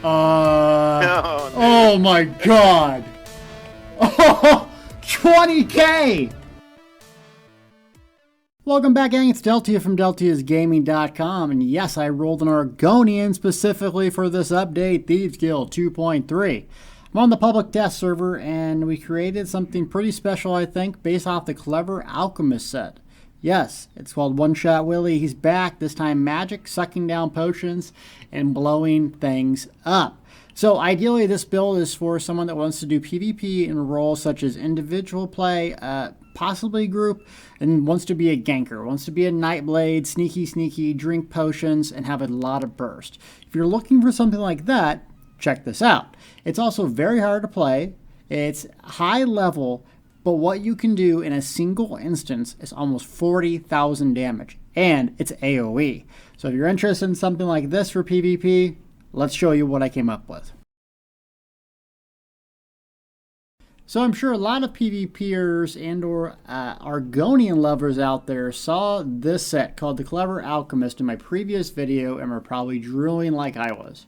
Oh, Oh my god. Oh, 20K. Welcome back, gang. It's Deltia from DeltiasGaming.com, and yes, I rolled an Argonian specifically for this update, Thieves Guild 2.3. I'm on the public test server, and we created something pretty special, I think, based off the Clever Alchemist set. Yes, it's called One Shot Willy. He's back, this time magic, sucking down potions, and blowing things up. So ideally, this build is for someone that wants to do PvP in roles such as individual play, possibly group, and wants to be a ganker, wants to be a Nightblade, sneaky, drink potions, and have a lot of burst. If you're looking for something like that, check this out. It's also very hard to play. It's high level, but what you can do in a single instance is almost 40,000 damage, and it's AoE. So if you're interested in something like this for PvP, let's show you what I came up with. So I'm sure a lot of PvPers and or Argonian lovers out there saw this set called the Clever Alchemist in my previous video and were probably drooling like I was.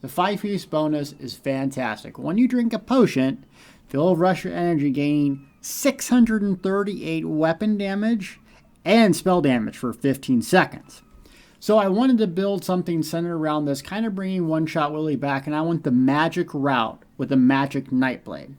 The 5-piece bonus is fantastic. When you drink a potion, they'll rush your energy, gaining 638 weapon damage and spell damage for 15 seconds. So I wanted to build something centered around this, kind of bringing One Shot Willy back, and I went the magic route with the magic Nightblade.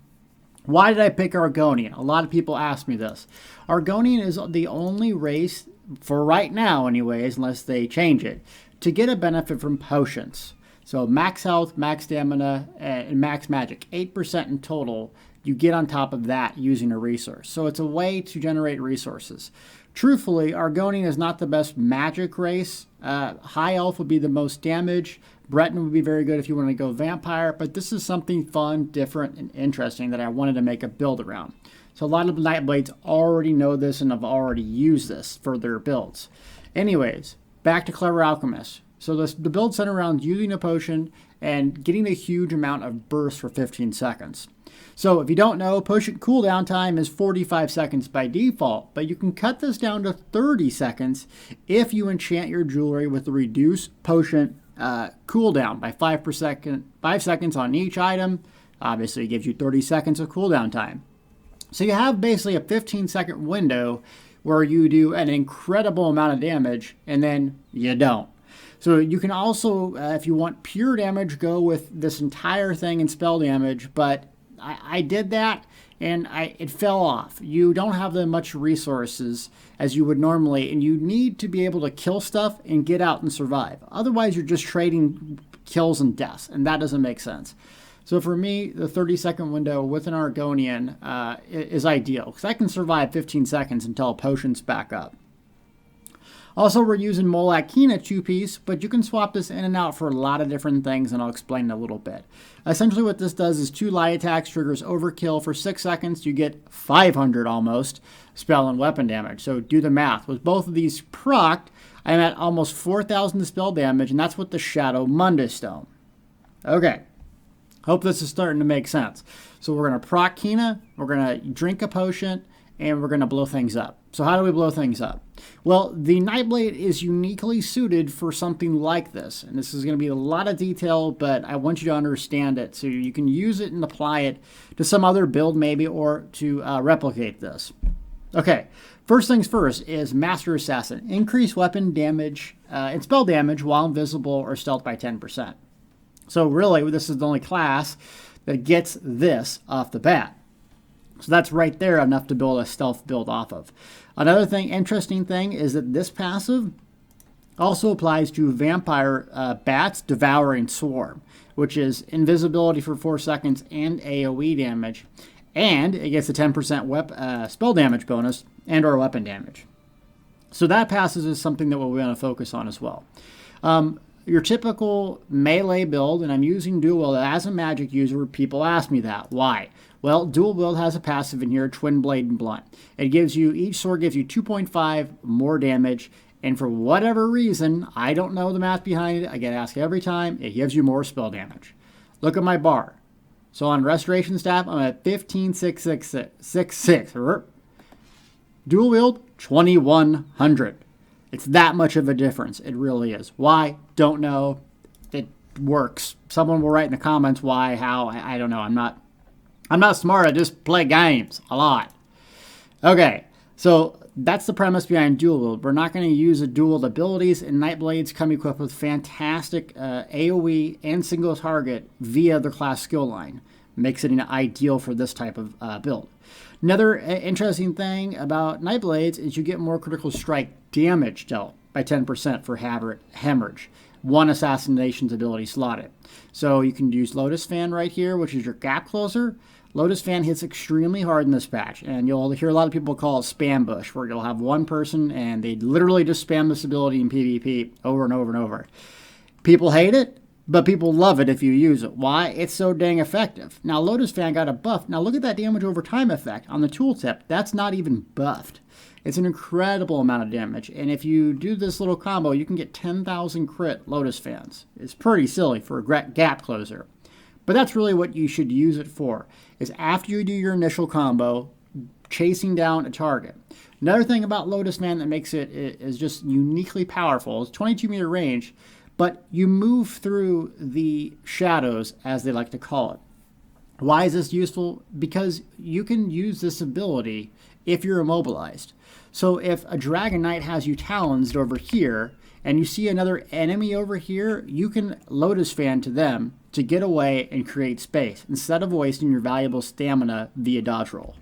Why did I pick Argonian? A lot of people ask me this. Argonian is the only race, for right now anyways, unless they change it, to get a benefit from potions. So max health, max stamina, and max magic, 8% in total, you get on top of that using a resource. So it's a way to generate resources. Truthfully, Argonian is not the best magic race. High elf would be the most damage. Breton would be very good if you want to go vampire, but this is something fun, different, and interesting that I wanted to make a build around. So a lot of Nightblades already know this and have already used this for their builds. Anyways, back to Clever Alchemist. So the build centered around using a potion and getting a huge amount of burst for 15 seconds. So if you don't know, potion cooldown time is 45 seconds by default, but you can cut this down to 30 seconds if you enchant your jewelry with the reduced potion cooldown by 5 seconds on each item. Obviously, it gives you 30 seconds of cooldown time. So you have basically a 15-second window where you do an incredible amount of damage, and then you don't. So you can also, if you want pure damage, go with this entire thing in spell damage, but I did that, and it fell off. You don't have that much resources as you would normally, and you need to be able to kill stuff and get out and survive. Otherwise, you're just trading kills and deaths, and that doesn't make sense. So for me, the 30-second window with an Argonian is ideal, because I can survive 15 seconds until potions back up. Also, we're using Molakina 2-piece, but you can swap this in and out for a lot of different things, and I'll explain in a little bit. Essentially what this does is 2 light attacks triggers overkill for 6 seconds. You get 500 almost spell and weapon damage. So do the math. With both of these procced, I'm at almost 4,000 spell damage, and that's with the Shadow Mundus Stone. Okay. Hope this is starting to make sense. So we're going to proc Kina, we're going to drink a potion, and we're going to blow things up. So how do we blow things up? Well, the Nightblade is uniquely suited for something like this. And this is going to be a lot of detail, but I want you to understand it so you can use it and apply it to some other build maybe, or to replicate this. Okay, first things first is Master Assassin. Increase weapon damage and spell damage while invisible or stealth by 10%. So really, this is the only class that gets this off the bat. So that's right there enough to build a stealth build off of. Another interesting thing is that this passive also applies to Vampire Bats Devouring Swarm, which is invisibility for 4 seconds and AoE damage. And it gets a 10% spell damage bonus and or weapon damage. So that passive is something that we're going to focus on as well. Your typical melee build, and I'm using Dual Wield as a magic user, people ask me that. Why? Well, Dual Wield has a passive in here, Twin Blade and Blunt. It gives you, each sword gives you 2.5 more damage, and for whatever reason, I don't know the math behind it, I get asked every time, it gives you more spell damage. Look at my bar. So on Restoration Staff, I'm at 15,666. Dual Wield, 2,100. It's that much of a difference. It really is. Why? Don't know. works. Someone will write in the comments why, how, I don't know. I'm not smart. I just play games a lot. Okay, so that's the premise behind dual wield. We're not going to use a dual abilities, and Nightblades come equipped with fantastic AoE and single target via their class skill line. Makes it an ideal for this type of build. Another interesting thing about Nightblades is you get more critical strike damage dealt by 10% for Hemorrhage. One Assassination's ability slotted. So you can use Lotus Fan right here, which is your gap closer. Lotus Fan hits extremely hard in this patch, and you'll hear a lot of people call it spam bush, where you'll have one person and they literally just spam this ability in PvP over and over and over. People hate it, but people love it if you use it. Why? It's so dang effective. Now, Lotus Fan got a buff. Now, look at that damage over time effect on the tooltip. That's not even buffed. It's an incredible amount of damage, and if you do this little combo, you can get 10,000 crit Lotus Fans. It's pretty silly for a gap closer. But that's really what you should use it for, is after you do your initial combo, chasing down a target. Another thing about Lotus Fan that makes it is just uniquely powerful is 22-meter range, but you move through the shadows, as they like to call it. Why is this useful? Because you can use this ability if you're immobilized. So if a Dragon Knight has you talonsed over here, and you see another enemy over here, you can Lotus Fan to them to get away and create space, instead of wasting your valuable stamina via dodge roll.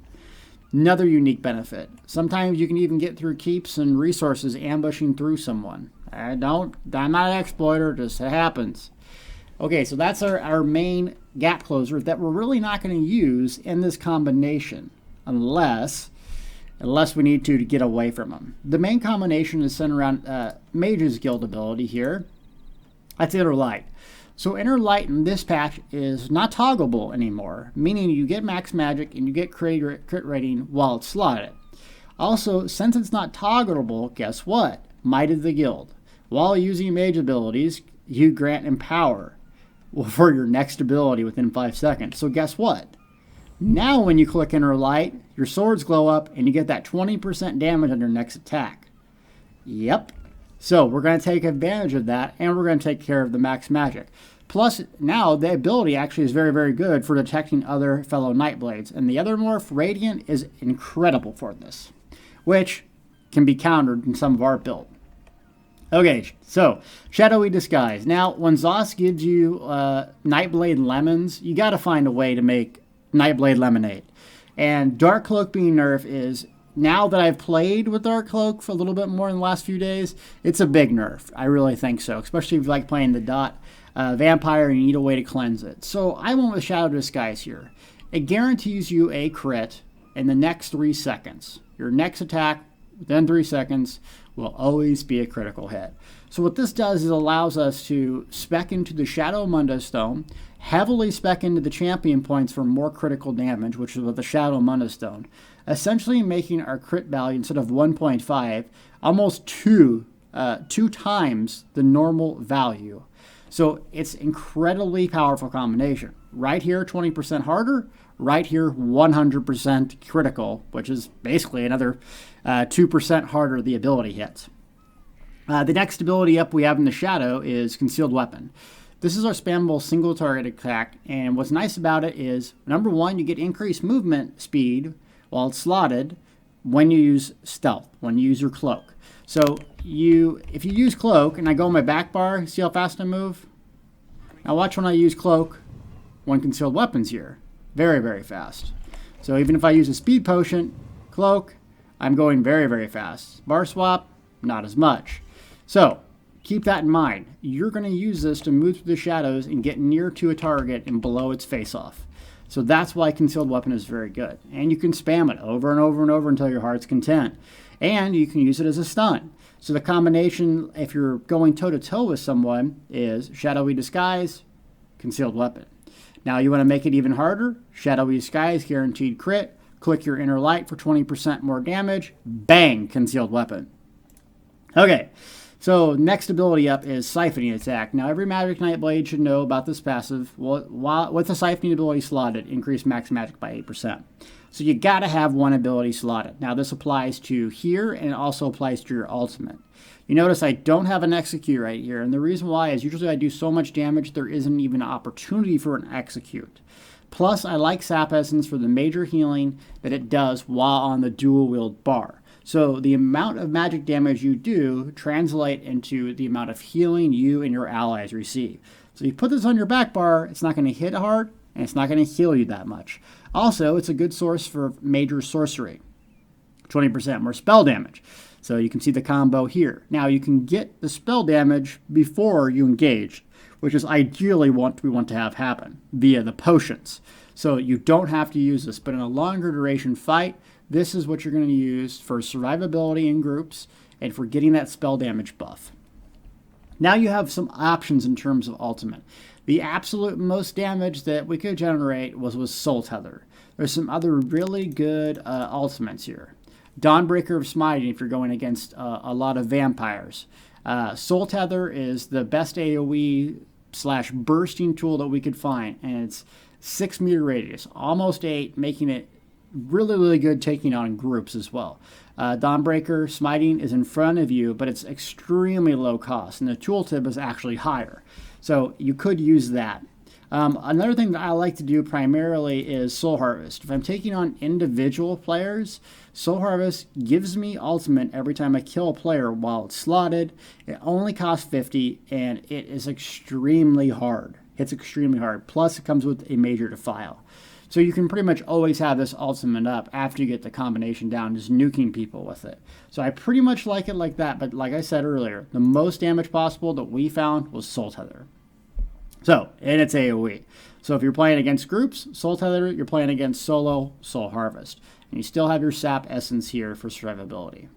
Another unique benefit. Sometimes you can even get through keeps and resources ambushing through someone. I'm not an exploiter, just it happens. Okay, so that's our main gap closer that we're really not going to use in this combination, unless we need to get away from them. The main combination is centered around Mage's Guild ability here. That's Inner Light. So Inner Light in this patch is not toggleable anymore, meaning you get max magic and you get crit rating while it's slotted. Also, since it's not toggleable, guess what? Might of the Guild. While using mage abilities, you grant Empower for your next ability within 5 seconds. So guess what? Now when you click Inner Light, your swords glow up and you get that 20% damage on your next attack. Yep. So we're going to take advantage of that, and we're going to take care of the max magic. Plus, now the ability actually is very, very good for detecting other fellow Nightblades. And the other morph, Radiant, is incredible for this, which can be countered in some of our build. Okay, so Shadowy Disguise. Now, when Zoss gives you Nightblade lemons, you got to find a way to make Nightblade lemonade. And Dark Cloak being nerfed is, now that I've played with Dark Cloak for a little bit more in the last few days, it's a big nerf. I really think so, especially if you like playing the dot vampire and you need a way to cleanse it. So I went with Shadow Disguise here. It guarantees you a crit in the next 3 seconds. Your next attack within 3 seconds will always be a critical hit. So what this does is allows us to spec into the Shadow Mundo Stone, heavily spec into the champion points for more critical damage, which is with the Shadow Mundo Stone, essentially making our crit value, instead of 1.5, almost two times the normal value. So it's incredibly powerful combination. Right here, 20% harder. Right here, 100% critical, which is basically another 2% harder the ability hits. The next ability up we have in the Shadow is Concealed Weapon. This is our spammable single target attack, and what's nice about it is, number one, you get increased movement speed while it's slotted when you use stealth, when you use your cloak. So if you use cloak, and I go on my back bar, see how fast I move? Now watch when I use cloak when Concealed Weapon's here. Very, very fast. So even if I use a speed potion, cloak, I'm going very, very fast. Bar swap, not as much. So keep that in mind. You're going to use this to move through the shadows and get near to a target and blow its face off. So that's why Concealed Weapon is very good. And you can spam it over and over and over until your heart's content. And you can use it as a stun. So the combination, if you're going toe-to-toe with someone, is Shadowy Disguise, Concealed Weapon. Now you want to make it even harder, Shadowy Disguise, guaranteed crit, click your Inner Light for 20% more damage, bang, Concealed Weapon. Okay, So next ability up is Siphoning Attack. Now every Magic Nightblade should know about this passive. Well, with the Siphoning ability slotted, increase max magic by 8%. So you gotta have one ability slotted. Now this applies to here and it also applies to your ultimate. You notice I don't have an execute right here, and the reason why is usually I do so much damage there isn't even an opportunity for an execute. Plus I like Sap Essence for the major healing that it does while on the dual wield bar. So the amount of magic damage you do translate into the amount of healing you and your allies receive. So you put this on your back bar, it's not going to hit hard, and it's not going to heal you that much. Also, it's a good source for major sorcery. 20% more spell damage. So you can see the combo here. Now you can get the spell damage before you engage, which is ideally what we want to have happen via the potions. So you don't have to use this, but in a longer duration fight, this is what you're going to use for survivability in groups and for getting that spell damage buff. Now you have some options in terms of ultimate. The absolute most damage that we could generate was Soul Tether. There's some other really good ultimates here. Dawnbreaker of Smiting if you're going against a lot of vampires. Soul Tether is the best AoE / bursting tool that we could find, and it's 6 meter radius, almost 8, making it really, really good taking on groups as well. Dawnbreaker Smiting is in front of you, but it's extremely low cost, and the tooltip is actually higher. So you could use that. Another thing that I like to do primarily is Soul Harvest. If I'm taking on individual players, Soul Harvest gives me ultimate every time I kill a player while it's slotted. It only costs 50, and it is extremely hard. It's extremely hard. Plus, it comes with a major defile. So you can pretty much always have this ultimate up after you get the combination down, just nuking people with it. So I pretty much like it like that, but like I said earlier, the most damage possible that we found was Soul Tether. So, and it's AoE. So if you're playing against groups, Soul Tether, you're playing against solo, Soul Harvest. And you still have your Sap Essence here for survivability.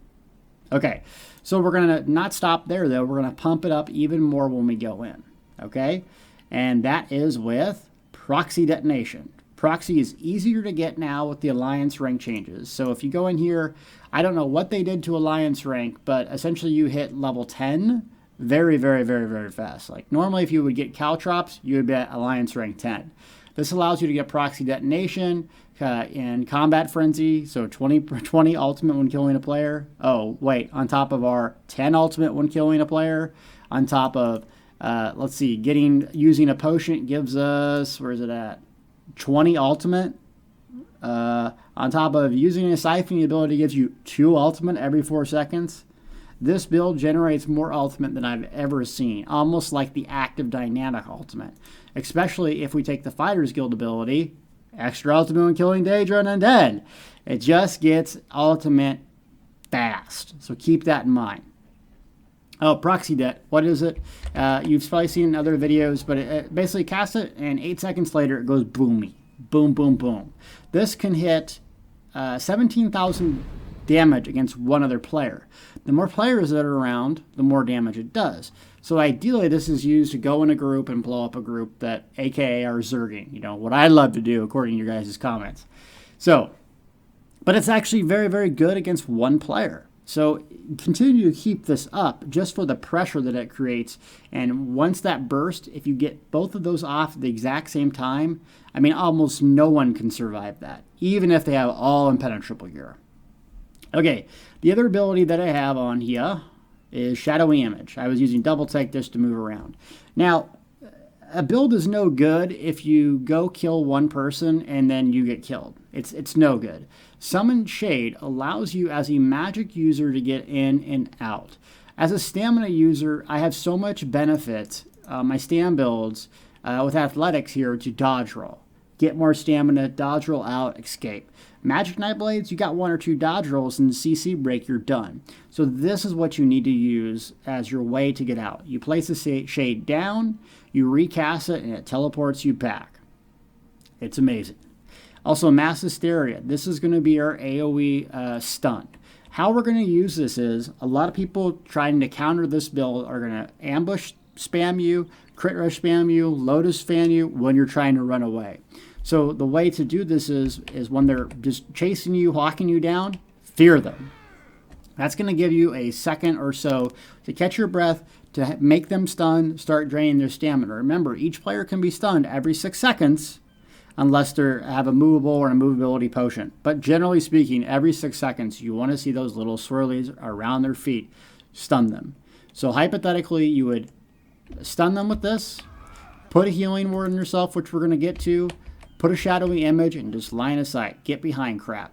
Okay, so we're going to not stop there though. We're going to pump it up even more when we go in. Okay, and that is with Proxy Detonation. Proxy is easier to get now with the Alliance rank changes. So if you go in here, I don't know what they did to Alliance rank, but essentially you hit level 10 very, very, very, very fast. Like normally if you would get Caltrops, you would be at Alliance rank 10. This allows you to get Proxy Detonation and Combat Frenzy, so 20 ultimate when killing a player. Oh, wait, on top of our 10 ultimate when killing a player, on top of, let's see, using a potion gives us, where is it at? 20 ultimate. On top of using a siphoning ability gives you 2 ultimate every 4 seconds. This build generates more ultimate than I've ever seen, almost like the active dynamic ultimate. Especially if we take the Fighters Guild ability, extra ultimate when killing Daedra and Undead. It just gets ultimate fast, so keep that in mind. Oh, Proxy Det, what is it? You've probably seen in other videos, but it basically casts it, and 8 seconds later it goes boomy. Boom, boom, boom. This can hit 17,000 damage against one other player. The more players that are around, the more damage it does. So ideally, this is used to go in a group and blow up a group that AKA are zerging. You know, what I love to do, according to your guys' comments. So, but it's actually very, very good against one player. So continue to keep this up just for the pressure that it creates. And once that burst, if you get both of those off at the exact same time, I mean, almost no one can survive that, even if they have all impenetrable gear. Okay, the other ability that I have on here is Shadowy Image. I was using double take this to move around. Now, a build is no good if you go kill one person and then you get killed. It's no good. Summon Shade allows you as a magic user to get in and out. As a stamina user, I have so much benefit, my stam builds with athletics here to dodge roll. Get more stamina, dodge roll out, escape. Magic Nightblades, you got 1 or 2 dodge rolls and CC break, you're done. So this is what you need to use as your way to get out. You place the shade down, you recast it, and it teleports you back. It's amazing. Also, Mass Hysteria. This is going to be our AoE stun. How we're going to use this is, a lot of people trying to counter this build are going to ambush spam you, crit rush spam you, Lotus Fan you when you're trying to run away. So the way to do this is when they're just chasing you, hawking you down, fear them. That's going to give you a second or so to catch your breath, to make them stun, start draining their stamina. Remember, each player can be stunned every 6 seconds unless they have a movable or a movability potion. But generally speaking, every 6 seconds, you want to see those little swirlies around their feet, stun them. So hypothetically, you would stun them with this, put a healing word on yourself, which we're going to get to, put a shadowy image, and just line of sight. Get behind crap.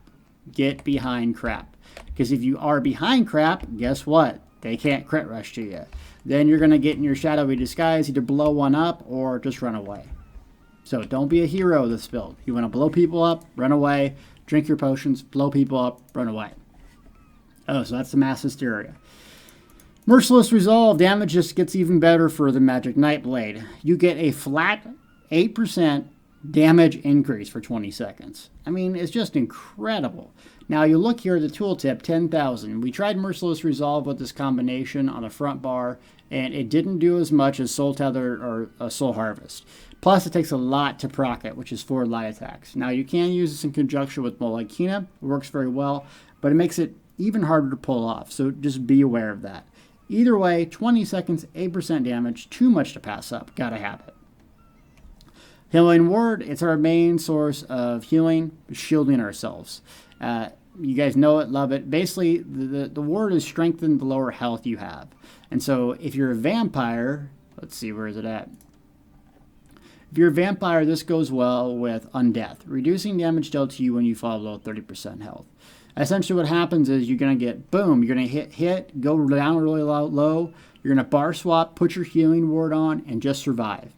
Get behind crap. Because if you are behind crap, guess what? They can't crit rush to you. Then you're going to get in your shadowy disguise, either blow one up or just run away. So don't be a hero this build. You want to blow people up, run away, drink your potions, blow people up, run away. Oh, so that's the mass hysteria. Merciless Resolve damage just gets even better for the Magic Nightblade. You get a flat 8% damage increase for 20 seconds. I mean, it's just incredible. Now, you look here at the tooltip, 10,000. We tried Merciless Resolve with this combination on the front bar, and it didn't do as much as Soul Tether or Soul Harvest. Plus, it takes a lot to proc it, which is 4 light attacks. Now, you can use this in conjunction with Magicka. It works very well, but it makes it even harder to pull off, so just be aware of that. Either way, 20 seconds, 8% damage, too much to pass up. Gotta have it. Healing Word, it's our main source of healing, shielding ourselves. You guys know it, love it. Basically, the word is strengthen the lower health you have. And so if you're a vampire, let's see, where is it at? If you're a vampire, this goes well with Undeath, reducing damage dealt to you when you fall below 30% health. Essentially what happens is you're going to get, boom, you're going to hit, go down really low, you're going to bar swap, put your healing ward on, and just survive.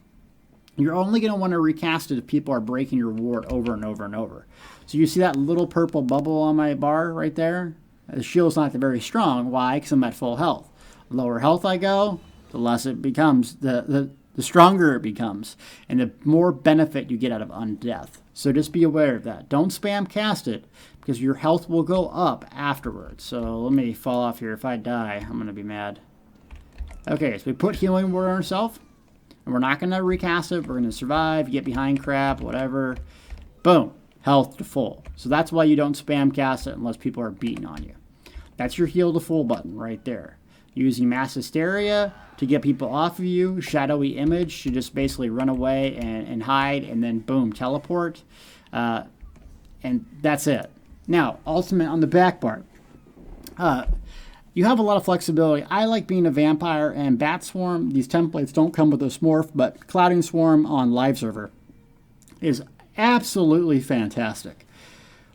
You're only going to want to recast it if people are breaking your ward over and over and over. So you see that little purple bubble on my bar right there? The shield's not very strong. Why? Because I'm at full health. The lower health I go, the less it becomes, the stronger it becomes, and the more benefit you get out of Undeath. So just be aware of that. Don't spam cast it, because your health will go up afterwards. So let me fall off here. If I die, I'm going to be mad. Okay, so we put healing word on ourselves, and we're not going to recast it. We're going to survive, get behind crap, whatever. Boom, health to full. So that's why you don't spam cast it unless people are beating on you. That's your heal to full button right there. Using Mass Hysteria to get people off of you. Shadowy Image to just basically run away and hide, and then boom, teleport. And that's it. Now, ultimate on the back bar. You have a lot of flexibility. I like being a vampire and Bat Swarm. These templates don't come with this morph, but Clouding Swarm on live server is absolutely fantastic.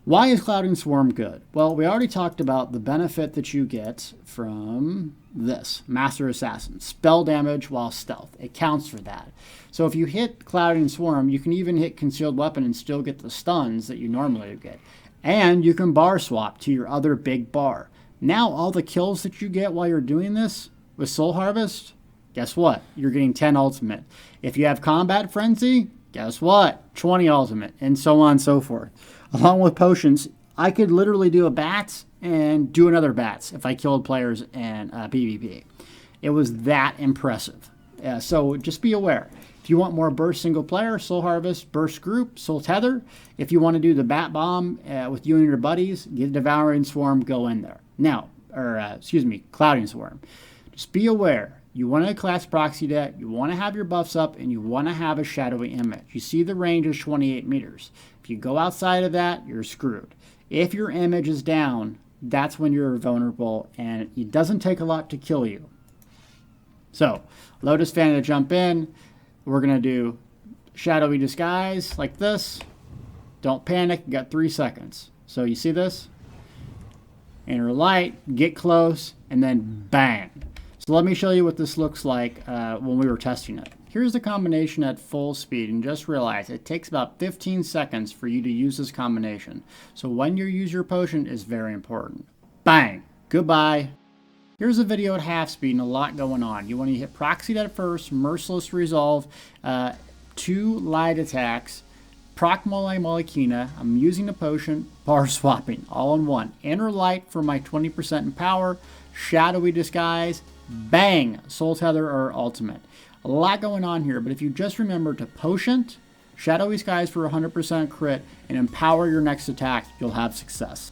Why is Clouding Swarm good? Well, we already talked about the benefit that you get from this, Master Assassin. Spell damage while stealth. It counts for that. So if you hit Clouding Swarm, you can even hit Concealed Weapon and still get the stuns that you normally get. And you can bar swap to your other big bar. Now all the kills that you get while you're doing this with Soul Harvest, guess what? You're getting 10 ultimate. If you have Combat Frenzy, guess what? 20 ultimate, and so on and so forth. Along with potions, I could literally do a bats and do another bats if I killed players in PvP. It was that impressive. So just be aware. If you want more burst single player, Soul Harvest, burst group, Soul Tether. If you want to do the Bat Bomb with you and your buddies, get Devouring Swarm, go in there. Now, Clouding Swarm. Just be aware. You want to class Proxy Det, you want to have your buffs up, and you want to have a Shadowy Image. You see the range is 28 meters. If you go outside of that, you're screwed. If your image is down, that's when you're vulnerable, and it doesn't take a lot to kill you. So, Lotus Fan to jump in. We're going to do Shadowy Disguise like this. Don't panic. You got 3 seconds. So you see this? Enter light, get close, and then bang. So let me show you what this looks like when we were testing it. Here's the combination at full speed, and just realize it takes about 15 seconds for you to use this combination. So when you use your potion is very important. Bang. Goodbye. Here's a video at half speed and a lot going on. You want to hit Proxy at first, Merciless Resolve, 2 light attacks, Proc Magicka. I'm using the potion, bar swapping, all in one. Enter light for my 20% in power, Shadowy Disguise, bang, Soul Tether or ultimate. A lot going on here, but if you just remember to potion, Shadowy Disguise for 100% crit, and empower your next attack, you'll have success.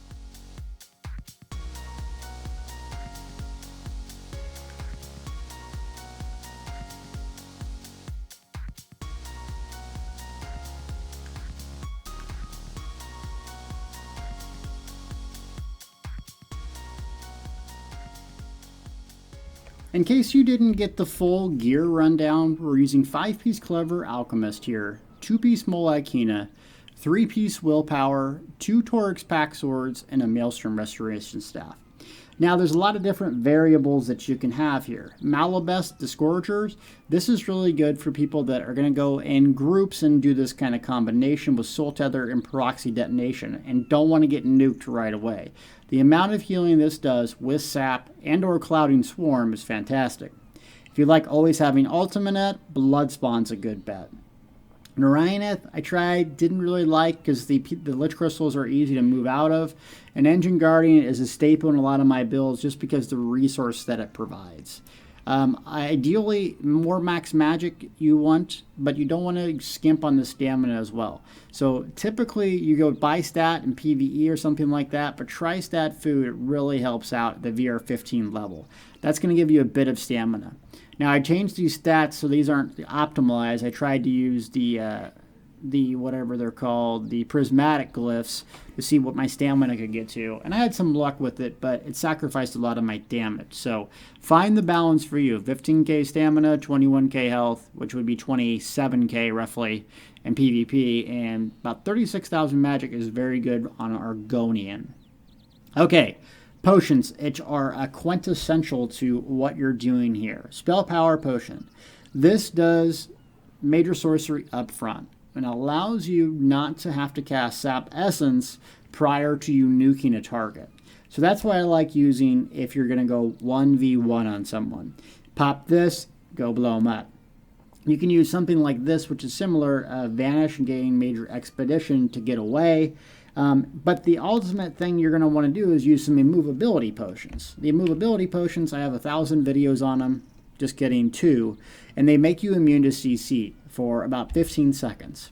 In case you didn't get the full gear rundown, we're using 5-piece Clever Alchemist here, 2-piece Magicka, 3-piece Willpower, 2 Torix Pack Swords, and a Maelstrom Restoration Staff. Now, there's a lot of different variables that you can have here. Malabest Disgorgers, this is really good for people that are going to go in groups and do this kind of combination with Soul Tether and Proxy Detonation and don't want to get nuked right away. The amount of healing this does with Sap and or Clouding Swarm is fantastic. If you like always having ultimate, Bloodspawn's a good bet. Narayaneth, I tried, didn't really like because the Lich Crystals are easy to move out of. And Engine Guardian is a staple in a lot of my builds just because the resource that it provides. Ideally, more max magic you want, but you don't want to skimp on the stamina as well. So typically you go buy stat in PvE or something like that, but tri-stat food really helps out at the VR15 level. That's going to give you a bit of stamina. Now I changed these stats so these aren't optimized. I tried to use the whatever they're called, the prismatic glyphs to see what my stamina could get to. And I had some luck with it, but it sacrificed a lot of my damage. So find the balance for you. 15k stamina, 21k health, which would be 27k roughly in PvP, and about 36,000 magic is very good on Argonian. Okay. Potions, which are quintessential to what you're doing here. Spell Power Potion. This does major sorcery up front and allows you not to have to cast Sap Essence prior to you nuking a target. So that's why I like using if you're going to go 1v1 on someone. Pop this, go blow them up. You can use something like this, which is similar, Vanish and gain Major Expedition to get away. But the ultimate thing you're going to want to do is use some immovability potions. The immovability potions, I have 1,000 videos on them, just getting 2, and they make you immune to CC for about 15 seconds.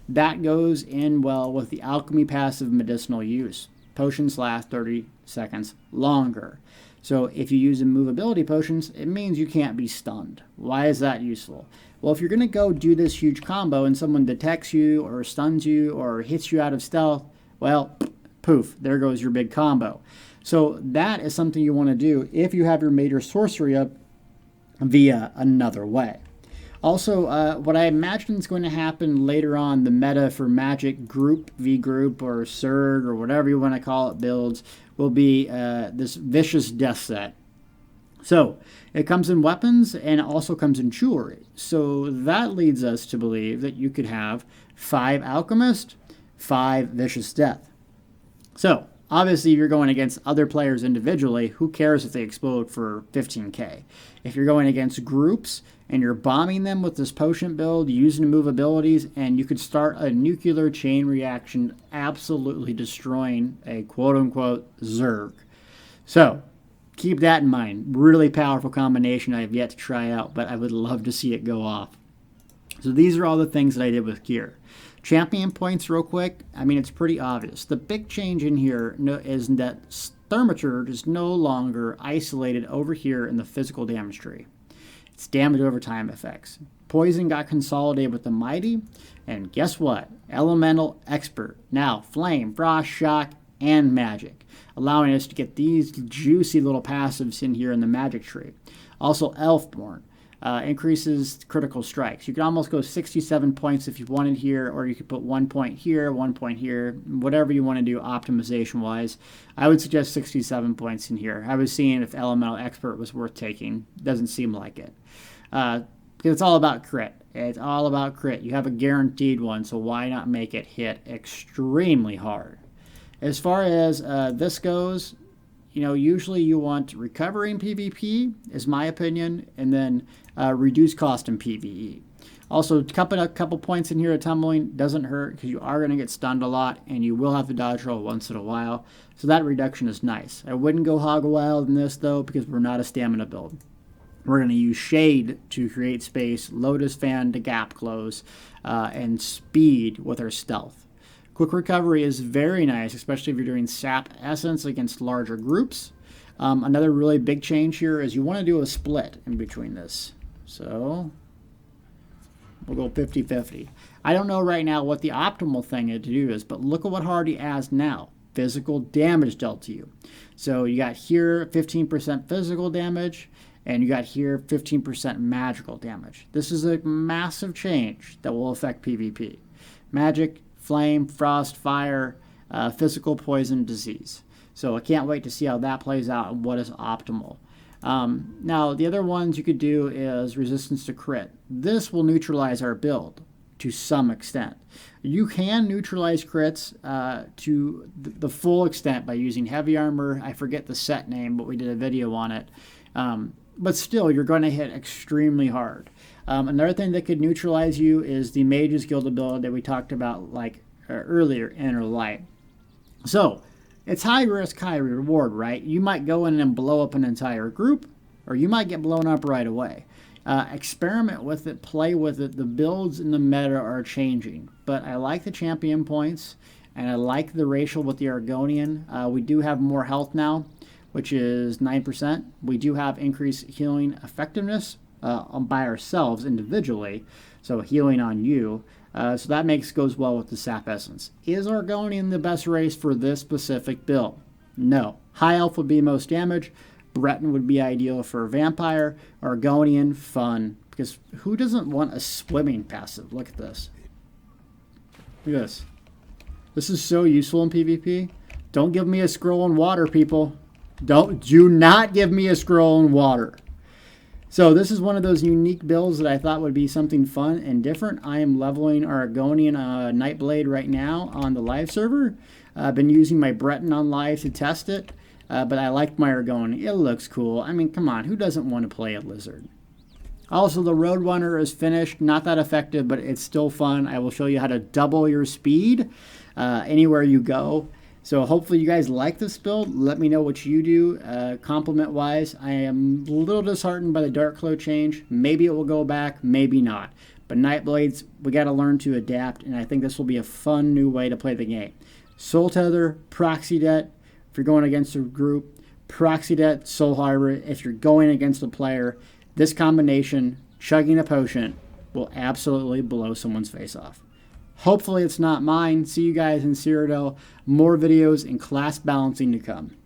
That goes in well with the alchemy passive medicinal use. Potions last 30 seconds longer. So if you use immovability potions, it means you can't be stunned. Why is that useful? Well, if you're going to go do this huge combo and someone detects you or stuns you or hits you out of stealth, well, poof, there goes your big combo. So that is something you want to do if you have your major sorcery up via another way. Also, what I imagine is going to happen later on, the meta for Magic Group, V-Group, or Surge, or whatever you want to call it, builds, will be this Vicious Death set. So, it comes in weapons and it also comes in jewelry. So that leads us to believe that you could have 5 Alchemist, 5 Vicious Death. So, obviously, if you're going against other players individually, who cares if they explode for 15k? If you're going against groups and you're bombing them with this potion build, using move abilities, and you could start a nuclear chain reaction, absolutely destroying a quote-unquote Zerg. So, keep that in mind. Really powerful combination I have yet to try out, but I would love to see it go off. So these are all the things that I did with gear. Champion points real quick. I mean, it's pretty obvious. The big change in here is that Thaumaturge is no longer isolated over here in the physical damage tree. It's damage over time effects. Poison got consolidated with the Mighty, and guess what? Elemental Expert. Now, Flame, Frost, Shock, and Magic, allowing us to get these juicy little passives in here in the Magic tree. Also, Elfborn. Increases critical strikes. You can almost go 67 points if you wanted here, or you could put 1 point here, 1 point here, whatever you want to do optimization-wise. I would suggest 67 points in here. I was seeing if Elemental Expert was worth taking. Doesn't seem like it. Because it's all about crit. It's all about crit. You have a guaranteed one, so why not make it hit extremely hard? As far as this goes, usually you want recovery in PvP, is my opinion, and then reduce cost in PvE. Also, a couple points in here of tumbling doesn't hurt because you are going to get stunned a lot, and you will have to dodge roll once in a while. So that reduction is nice. I wouldn't go hog wild in this, though, because we're not a stamina build. We're going to use Shade to create space, Lotus Fan to gap close, and Speed with our stealth. Quick recovery is very nice, especially if you're doing Sap Essence against larger groups. Another really big change here is you want to do a split in between this. So we'll go 50-50. I don't know right now what the optimal thing to do is, but look at what Hardy has now. Physical damage dealt to you. So you got here 15% physical damage, And you got here 15% magical damage. This is a massive change that will affect PvP. Magic, flame, frost, fire, physical, poison, disease. So I can't wait to see how that plays out and what is optimal. Now, the other ones you could do is resistance to crit. This will neutralize our build to some extent. You can neutralize crits to the full extent by using heavy armor. I forget the set name, but we did a video on it. But still, you're going to hit extremely hard. Another thing that could neutralize you is the Mage's Guild ability that we talked about earlier, Inner Light. So, it's high risk, high reward, right? You might go in and blow up an entire group, or you might get blown up right away. Experiment with it, play with it. The builds in the meta are changing, but I like the champion points, and I like the racial with the Argonian. We do have more health now, which is 9%. We do have increased healing effectiveness by ourselves individually, so healing on you. So that goes well with the Sap Essence. Is Argonian the best race for this specific build? No. High Elf would be most damage. Breton would be ideal for Vampire. Argonian, fun. Because who doesn't want a swimming passive? Look at this. Look at this. This is so useful in PvP. Don't give me a scroll in water, people. Do not give me a scroll in water. So this is one of those unique builds that I thought would be something fun and different. I am leveling our Argonian Nightblade right now on the live server. I've been using my Breton on live to test it, but I liked my Argonian. It looks cool. I mean, come on, who doesn't want to play a lizard? Also, the Roadrunner is finished. Not that effective, but it's still fun. I will show you how to double your speed anywhere you go. So hopefully you guys like this build. Let me know what you do compliment-wise. I am a little disheartened by the Dark Claw change. Maybe it will go back, maybe not. But Nightblades, we got to learn to adapt, and I think this will be a fun new way to play the game. Soul Tether, Proxy Det, if you're going against a group. Proxy Det, Soul Harbor, if you're going against a player. This combination, chugging a potion, will absolutely blow someone's face off. Hopefully it's not mine. See you guys in Cyrodiil. More videos and class balancing to come.